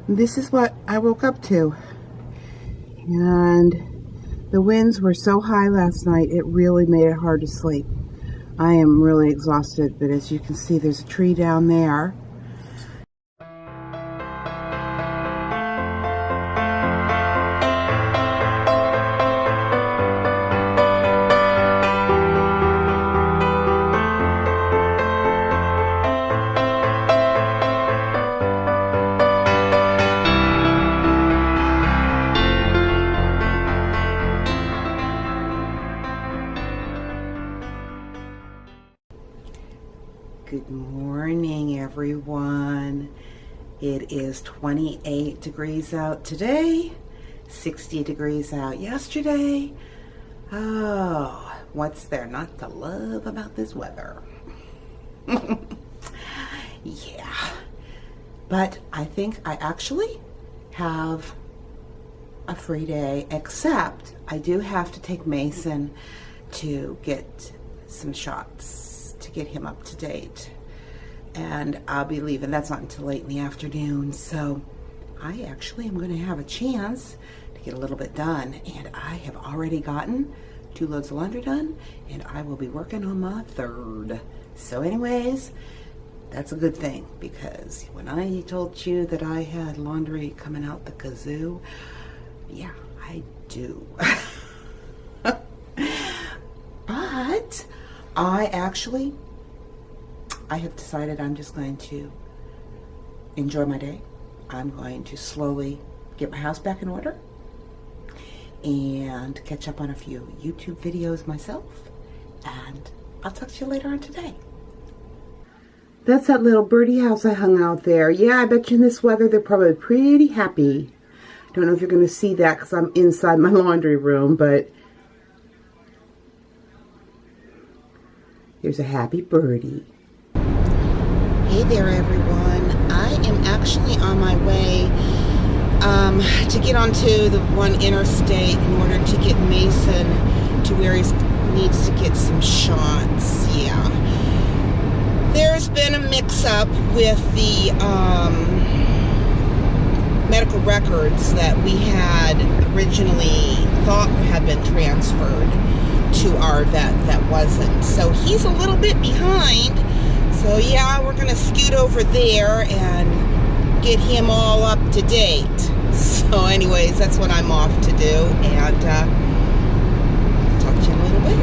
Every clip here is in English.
This is what I woke up to. And the winds were so high last night, it really made it hard to sleep. I am really exhausted, but as you can see, there's a tree down there. Good morning, everyone. It is 28 degrees out today, 60 degrees out yesterday. Oh, what's there not to love about this weather? Yeah, but I think I actually have a free day, except I do have to take Mason to get some shots to get him up to date, and I'll be leaving. That's not until late in the afternoon, so I actually am going to have a chance to get a little bit done, and I have already gotten 2 loads of laundry done, and I will be working on my 3rd. So anyways, that's a good thing, because when I told you that I had laundry coming out the kazoo, yeah, I do. But I have decided I'm just going to enjoy my day. I'm going to slowly get my house back in order and catch up on a few YouTube videos myself, and I'll talk to you later on today. That's that little birdie house I hung out there. Yeah, I bet you in this weather they're probably pretty happy. Don't know if you're going to see that because I'm inside my laundry room, but here's a happy birdie. Hey there, everyone. I am actually on my way to get onto the one interstate in order to get Mason to where he needs to get some shots. Yeah. There's been a mix-up with the medical records that we had originally thought had been transferred to our vet that wasn't. So he's a little bit behind. So yeah, we're going to scoot over there and get him all up to date. So anyways, that's what I'm off to do, and talk to you in a little bit.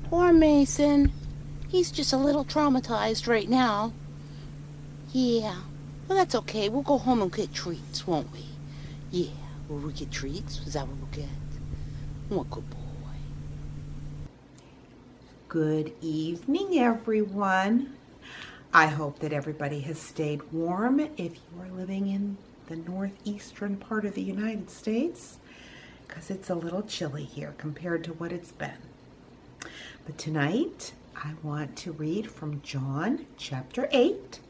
Poor Mason. He's just a little traumatized right now. Yeah. Well, that's okay. We'll go home and get treats, won't we? Yeah. Will we get treats? Is that what we'll get? What good boy. Good evening, everyone. I hope that everybody has stayed warm if you are living in the northeastern part of the United States, because it's a little chilly here compared to what it's been. But tonight, I want to read from John chapter 8,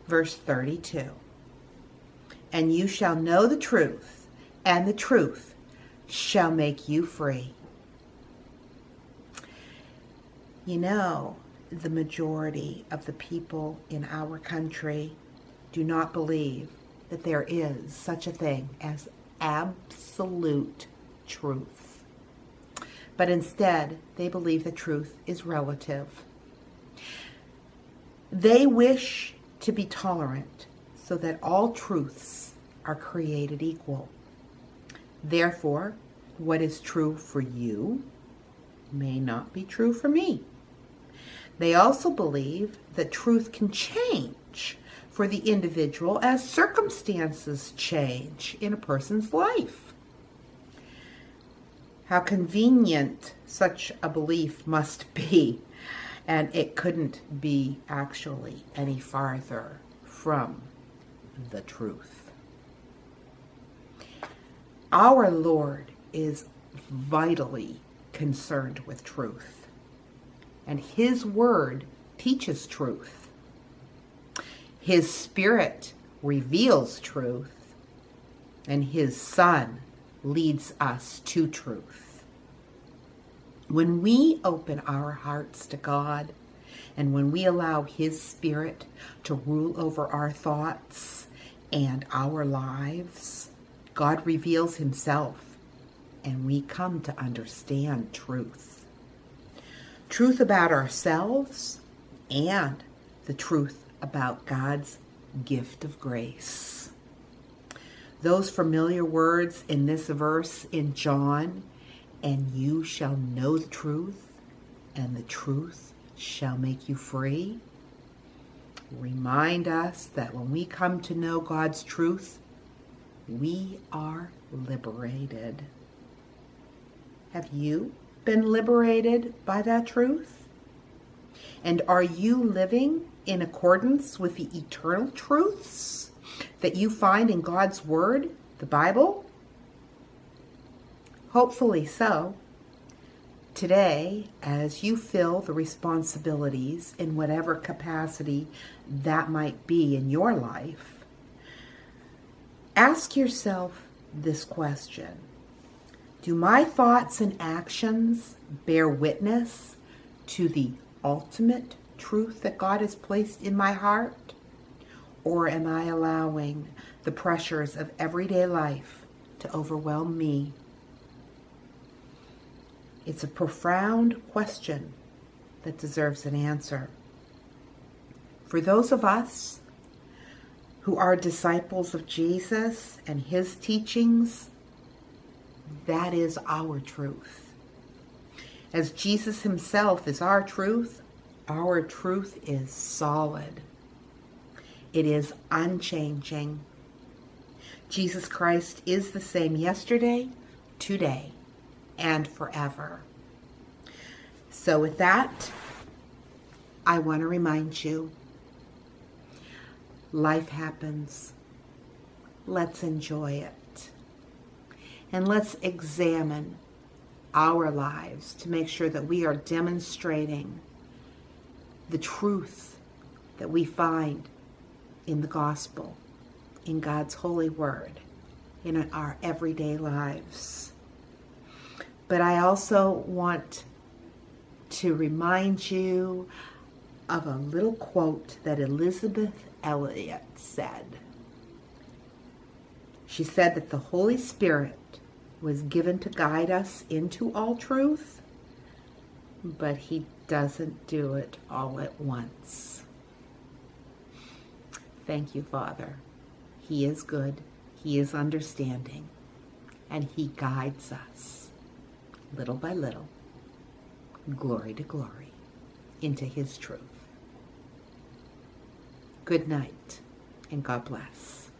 verse 32. And you shall know the truth, and the truth shall make you free. You know, the majority of the people in our country do not believe that there is such a thing as absolute truth. But instead, they believe that truth is relative. They wish to be tolerant so that all truths are created equal. Therefore, what is true for you may not be true for me. They also believe that truth can change for the individual as circumstances change in a person's life. How convenient such a belief must be, and it couldn't be actually any farther from the truth. Our Lord is vitally concerned with truth, and His Word teaches truth. His Spirit reveals truth, and His Son leads us to truth. When we open our hearts to God, and when we allow His Spirit to rule over our thoughts, and our lives, God reveals himself, and we come to understand truth. Truth about ourselves and the truth about God's gift of grace. Those familiar words in this verse in John, and you shall know the truth, and the truth shall make you free, remind us that when we come to know God's truth, we are liberated. Have you been liberated by that truth? And are you living in accordance with the eternal truths that you find in God's Word, the Bible? Hopefully so. Today, as you fill the responsibilities in whatever capacity that might be in your life, ask yourself this question. Do my thoughts and actions bear witness to the ultimate truth that God has placed in my heart? Or am I allowing the pressures of everyday life to overwhelm me? It's a profound question that deserves an answer. For those of us who are disciples of Jesus and his teachings, that is our truth. As Jesus himself is our truth is solid. It is unchanging. Jesus Christ is the same yesterday, today, and forever. So with that, I want to remind you, life happens. Let's enjoy it. And let's examine our lives to make sure that we are demonstrating the truth that we find in the gospel, in God's holy word, in our everyday lives. But I also want to remind you of a little quote that Elizabeth Elliot said. She said that the Holy Spirit was given to guide us into all truth, but he doesn't do it all at once. Thank you, Father. He is good, he is understanding, and he guides us little by little, glory to glory, into his truth. Good night, and God bless.